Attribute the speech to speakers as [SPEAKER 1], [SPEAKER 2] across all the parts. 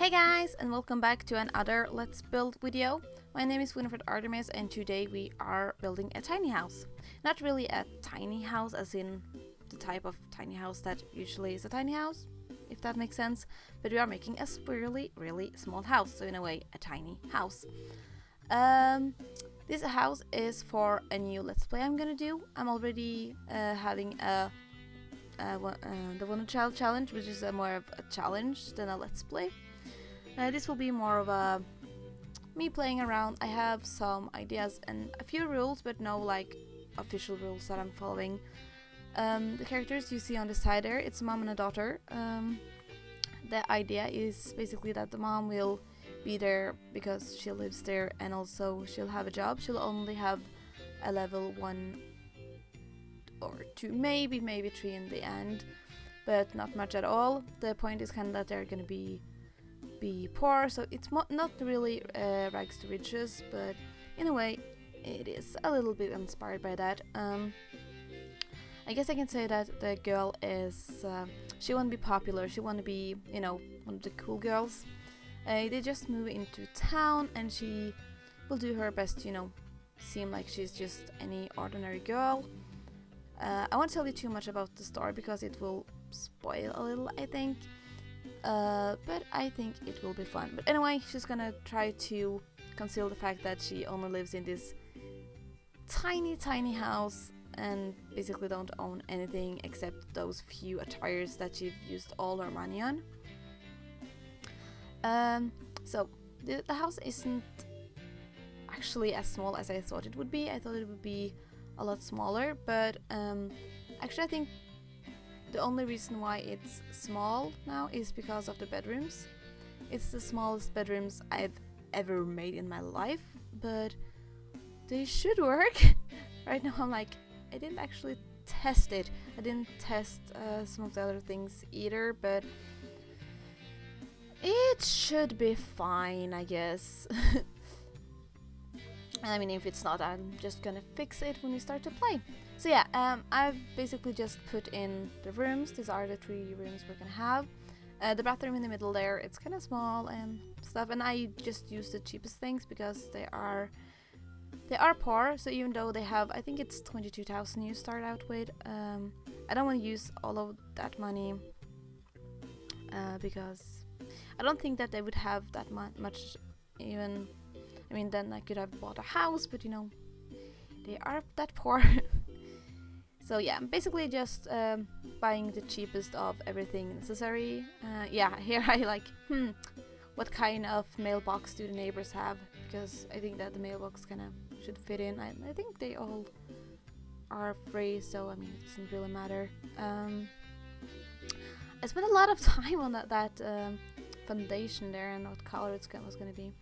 [SPEAKER 1] Hey guys, and welcome back to another Let's Build video. My name is WinnifredArtemis, and today we are building a tiny house. Not really a tiny house as in the type of tiny house that usually is a tiny house, if that makes sense, but we are making a really small house, so in a way a tiny house. This house is for a new Let's Play I'm gonna do. I'm already having the One Child Challenge, which is more of a challenge than a Let's Play. This will be more of a me playing around. I have some ideas and a few rules, but no like official rules that I'm following. The characters you see on the side there, it's a mom and a daughter. The idea is basically that the mom will be there because she lives there, and also she'll have a job. She'll only have a level 1 or 2, maybe 3 in the end, but not much at all. The point is kind of that they're gonna be poor, so it's not really rags to riches, but in a way it is a little bit inspired by that. I guess I can say that the girl is she won't be popular, she want to be, you know, one of the cool girls. They just move into town and she will do her best to, you know, seem like she's just any ordinary girl. I won't tell you too much about the story because it will spoil a little, I think. But I think it will be fun. But anyway, she's gonna try to conceal the fact that she only lives in this tiny house and basically don't own anything except those few attires that she's used all her money on. So the house isn't actually as small as I thought it would be. I thought it would be a lot smaller, but actually I think the only reason why it's small now is because of the bedrooms. It's the smallest bedrooms I've ever made in my life, but they should work. Right now I'm like, I didn't actually test it. I didn't test some of the other things either, but it should be fine, I guess. I mean, if it's not, I'm just gonna fix it when we start to play. So yeah, I've basically just put in the rooms. These are the 3 rooms we're gonna have. The bathroom in the middle there, it's kind of small and stuff, and I just use the cheapest things because they are poor. So even though they have, I think it's 22,000 you start out with, I don't want to use all of that money because I don't think that they would have that much even. I mean, then I could have bought a house, but you know, they are that poor. So yeah, I'm basically just buying the cheapest of everything necessary. Yeah, here I like, what kind of mailbox do the neighbors have? Because I think that the mailbox kind of should fit in. I think they all are free, so I mean, it doesn't really matter. I spent a lot of time on that foundation there and what color it was going to be.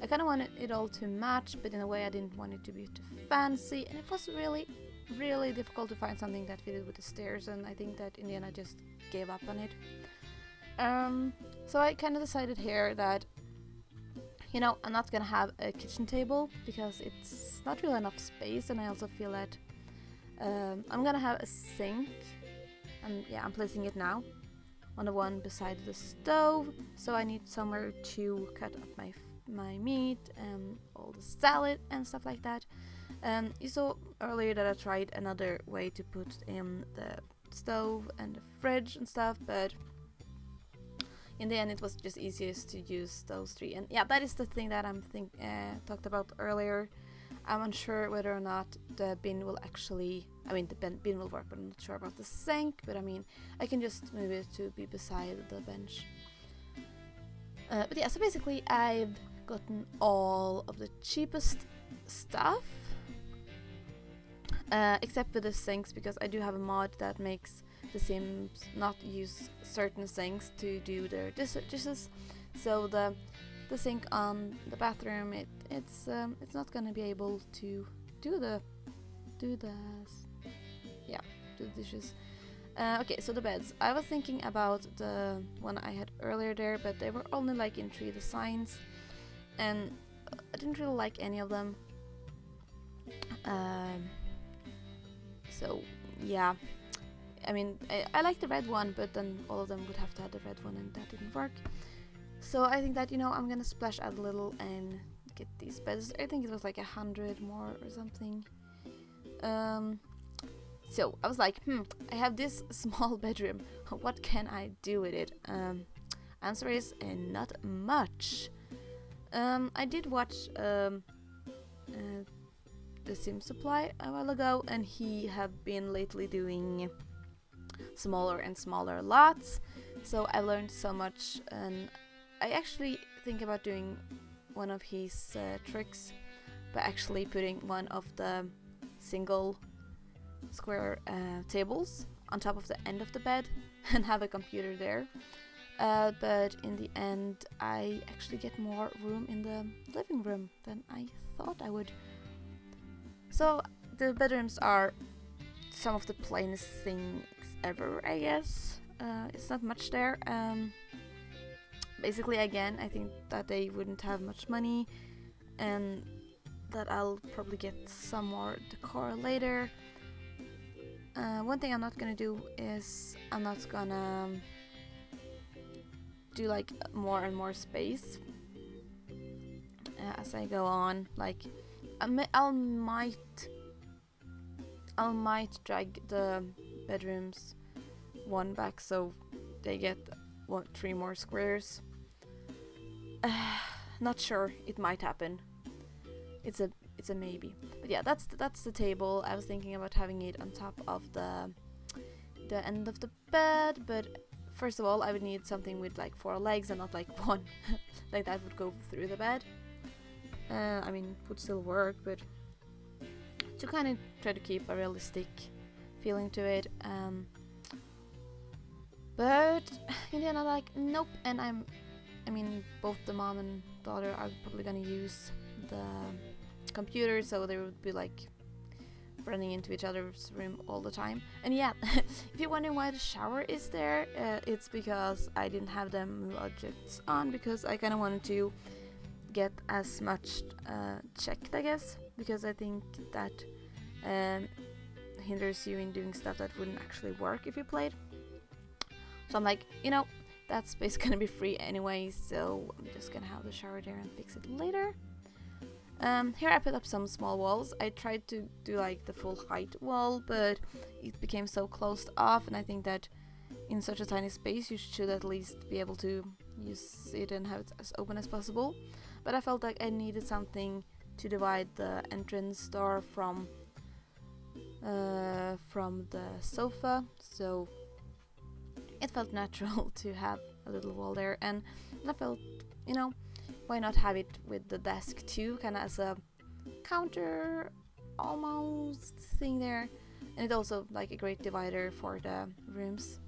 [SPEAKER 1] I kind of wanted it all to match, but in a way I didn't want it to be too fancy, and it was really difficult to find something that fitted with the stairs, and I think that in the end I just gave up on it. So I kind of decided here that, you know, I'm not gonna have a kitchen table because it's not really enough space, and I also feel that I'm gonna have a sink, and yeah, I'm placing it now on the one beside the stove, so I need somewhere to cut up my meat and all the salad and stuff like that. You saw earlier that I tried another way to put in the stove and the fridge and stuff, but in the end it was just easiest to use those 3. And yeah, that is the thing that I'm talked about earlier. I'm unsure whether or not the bin will actually, I mean the bin will work, but I'm not sure about the sink. But I mean, I can just move it to be beside the bench. But yeah, so basically I've gotten all of the cheapest stuff, except for the sinks, because I do have a mod that makes the Sims not use certain sinks to do their dishes. So the sink on the bathroom, it's not gonna be able to do the dishes. Okay, so the beds. I was thinking about the one I had earlier there, but they were only like in 3 designs, and I didn't really like any of them. So yeah, I mean, I like the red one, but then all of them would have to have the red one, and that didn't work. So I think that, you know, I'm gonna splash out a little and get these beds. I think it was like 100 more or something. So I was like, I have this small bedroom. What can I do with it? Answer is not much. I did watch The Sim Supply a while ago, and he have been lately doing smaller and smaller lots. So I learned so much, and I actually think about doing one of his tricks by actually putting one of the single square tables on top of the end of the bed and have a computer there. But in the end, I actually get more room in the living room than I thought I would. So the bedrooms are some of the plainest things ever, I guess. It's not much there. Basically, again, I think that they wouldn't have much money, and that I'll probably get some more decor later. One thing I'm not gonna do is I'm not gonna do like more and more space as I go on. Like I might drag the bedrooms one back so they get 3 more squares. Not sure. It might happen. It's a maybe. But yeah, that's the table. I was thinking about having it on top of the end of the bed, but first of all, I would need something with like 4 legs and not like one. Like that would go through the bed. I mean, would still work, but to kind of try to keep a realistic feeling to it. But in the end, I'm like, nope. And I mean, both the mom and daughter are probably gonna use the computer, so they would be like running into each other's room all the time. And yeah, if you're wondering why the shower is there, it's because I didn't have the move objects on, because I kind of wanted to get as much checked, I guess, because I think that hinders you in doing stuff that wouldn't actually work if you played. So I'm like, you know, that space is gonna be free anyway, so I'm just gonna have the shower there and fix it later. Here I put up some small walls. I tried to do like the full height wall, but it became so closed off, and I think that in such a tiny space you should at least be able to use it and have it as open as possible. But I felt like I needed something to divide the entrance door from the sofa, so it felt natural to have a little wall there, and I felt, you know, why not have it with the desk too, kind of as a counter almost thing there, and it's also like a great divider for the rooms.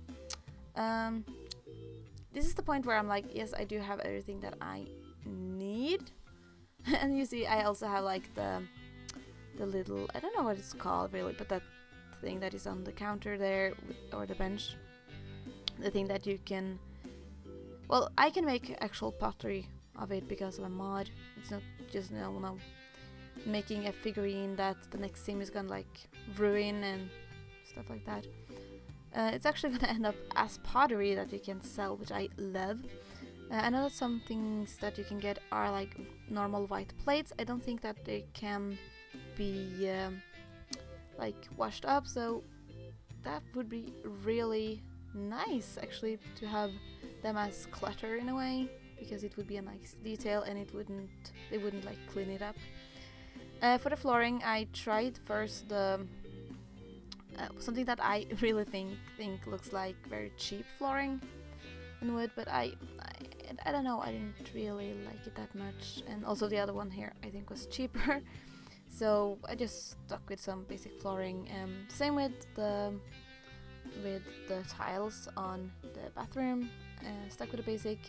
[SPEAKER 1] This is the point where I'm like, yes, I do have everything that I need. And you see, I also have like the little, I don't know what it's called really, but that thing that is on the counter there, or the bench, the thing that you can, well, I can make actual pottery of it because of a mod. It's not just making a figurine that the next sim is gonna like ruin and stuff like that. It's actually gonna end up as pottery that you can sell, which I love. I know that some things that you can get are like normal white plates. I don't think that they can be like washed up, so that would be really nice actually to have them as clutter in a way, because it would be a nice detail and they wouldn't like clean it up. For the flooring, I tried first the something that I really think looks like very cheap flooring in wood, but I don't know, I didn't really like it that much, and also the other one here I think was cheaper. So I just stuck with some basic flooring. Same with the tiles on the bathroom, stuck with the basic.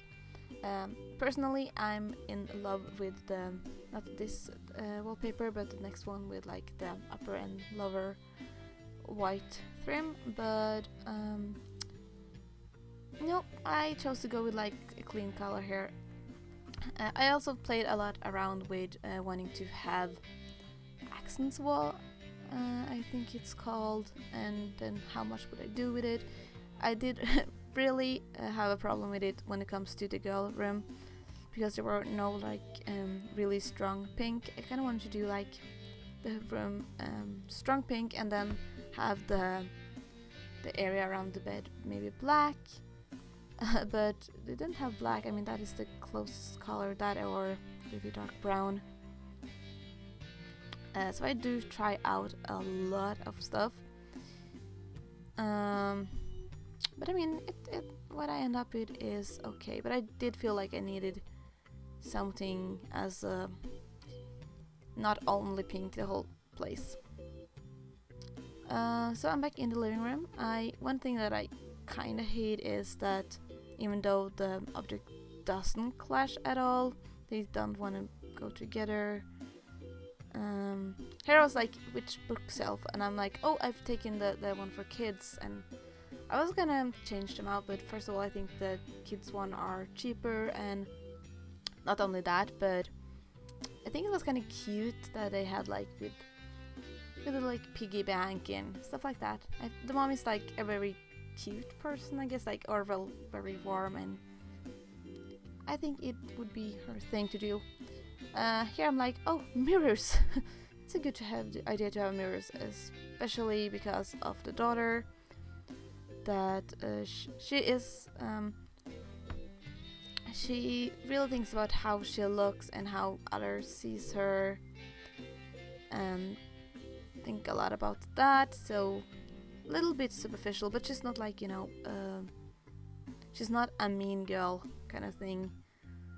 [SPEAKER 1] Personally, I'm in love with the, not this wallpaper, but the next one with like the upper and lower white trim, but no, I chose to go with like a clean color here. I also played a lot around with wanting to have accents wall, I think it's called, and then how much would I do with it. I did really have a problem with it when it comes to the girl room, because there were no like really strong pink. I kind of wanted to do like the room strong pink, and then have the area around the bed maybe black. But they didn't have black. I mean, that is the closest color, that or really dark brown. So I do try out a lot of stuff. But I mean, what I end up with is okay. But I did feel like I needed something as not only pink the whole place. So I'm back in the living room. One thing that I kind of hate is that even though the object doesn't clash at all, they don't want to go together. Here I was like, which bookshelf? And I'm like, oh, I've taken the one for kids, and I was gonna change them out, but first of all, I think the kids one are cheaper, and not only that, but I think it was kind of cute that they had like with a like piggy bank and stuff like that. The mom is like a very cute person, I guess, like, or well, very warm, and I think it would be her thing to do. Here I'm like, oh, mirrors. It's a good to have the idea to have mirrors, especially because of the daughter. That she is she really thinks about how she looks and how others sees her, and think a lot about that. So a little bit superficial, but she's not like, you know, she's not a mean girl kind of thing.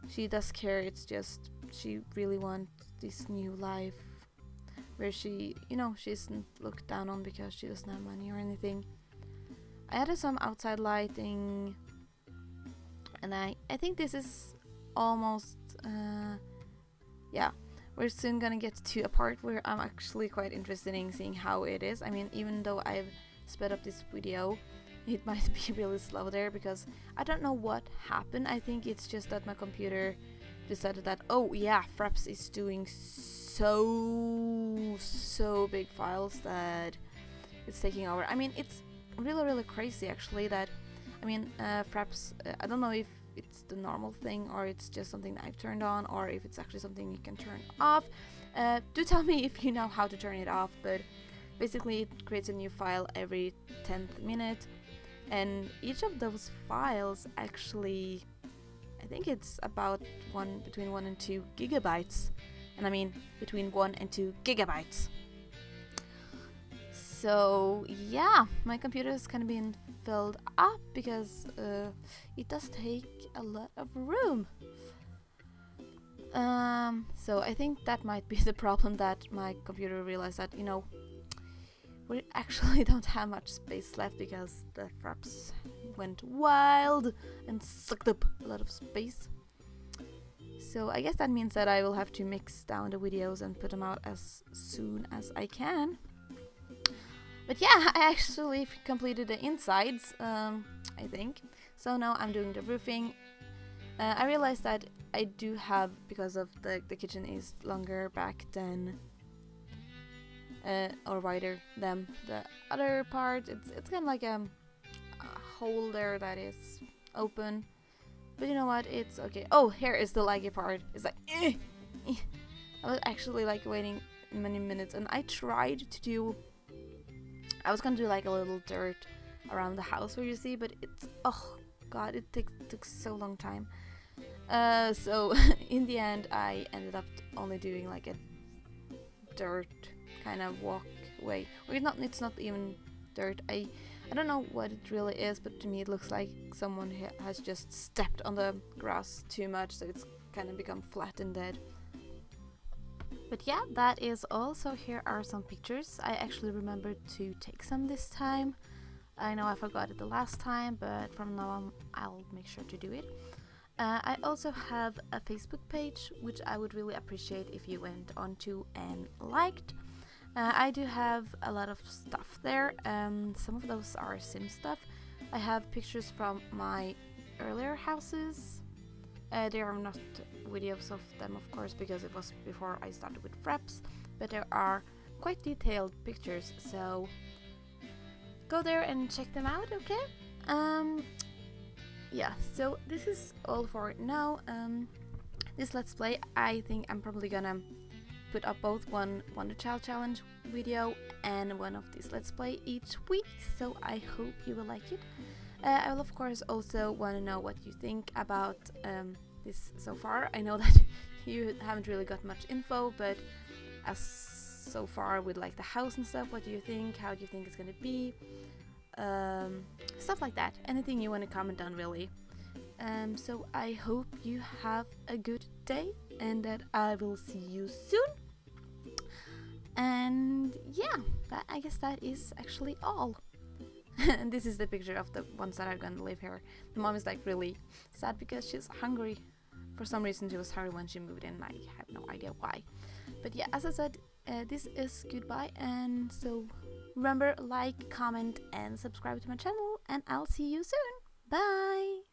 [SPEAKER 1] She does care. It's just she really wants this new life where she, you know, she isn't looked down on because she doesn't have money or anything. I added some outside lighting, and I think this is almost yeah, we're soon gonna get to a part where I'm actually quite interested in seeing how it is. I mean, even though I've sped up this video, it might be really slow there because I don't know what happened. I think it's just that my computer decided that, oh yeah, Fraps is doing so big files that it's taking over. I mean, it's really crazy actually that, I mean, Fraps, I don't know if it's the normal thing or it's just something that I've turned on, or if it's actually something you can turn off. Do tell me if you know how to turn it off, but basically it creates a new file every 10th minute, and each of those files actually, I think it's about between 1 and 2 gigabytes, and I mean between 1 and 2 gigabytes. So yeah, my computer is kind of being filled up because it does take a lot of room. So I think that might be the problem, that my computer realized that, you know, we actually don't have much space left because the Fraps went wild and sucked up a lot of space. So I guess that means that I will have to mix down the videos and put them out as soon as I can. But yeah, I actually completed the insides, I think. So now I'm doing the roofing. I realized that I do have, because of the kitchen is longer back than, or wider than the other part. It's kind of like a hole there that is open. But you know what? It's okay. Oh, here is the laggy part. It's like, I was actually like waiting many minutes, and I tried to do. I was gonna do like a little dirt around the house where you see, but it's, oh god, it took so long time. So in the end, I ended up only doing like a dirt kind of walkway. Or it's not even dirt. I don't know what it really is, but to me it looks like someone has just stepped on the grass too much, so it's kind of become flat and dead. But yeah, that is all. So here are some pictures. I actually remembered to take some this time. I know I forgot it the last time, but from now on I'll make sure to do it. I also have a Facebook page, which I would really appreciate if you went onto and liked. I do have a lot of stuff there. Some of those are sim stuff. I have pictures from my earlier houses. There are not videos of them, of course, because it was before I started with Fraps, but there are quite detailed pictures, so go there and check them out, okay? yeah, so this is all for now. This Let's Play, I think I'm probably gonna put up both one Wonder Child Challenge video and one of these Let's Play each week, so I hope you will like it. I will of course also want to know what you think about this so far. I know that you haven't really got much info, but as so far with like the house and stuff, what do you think? How do you think it's gonna be? Stuff like that. Anything you want to comment on, really. So I hope you have a good day and that I will see you soon. And yeah, I guess that is actually all. And this is the picture of the ones that are gonna live here. The mom is like really sad because she's hungry. For some reason she was hungry when she moved in. I have no idea why. But yeah, as I said, this is goodbye, and so remember, like, comment and subscribe to my channel, and I'll see you soon. Bye!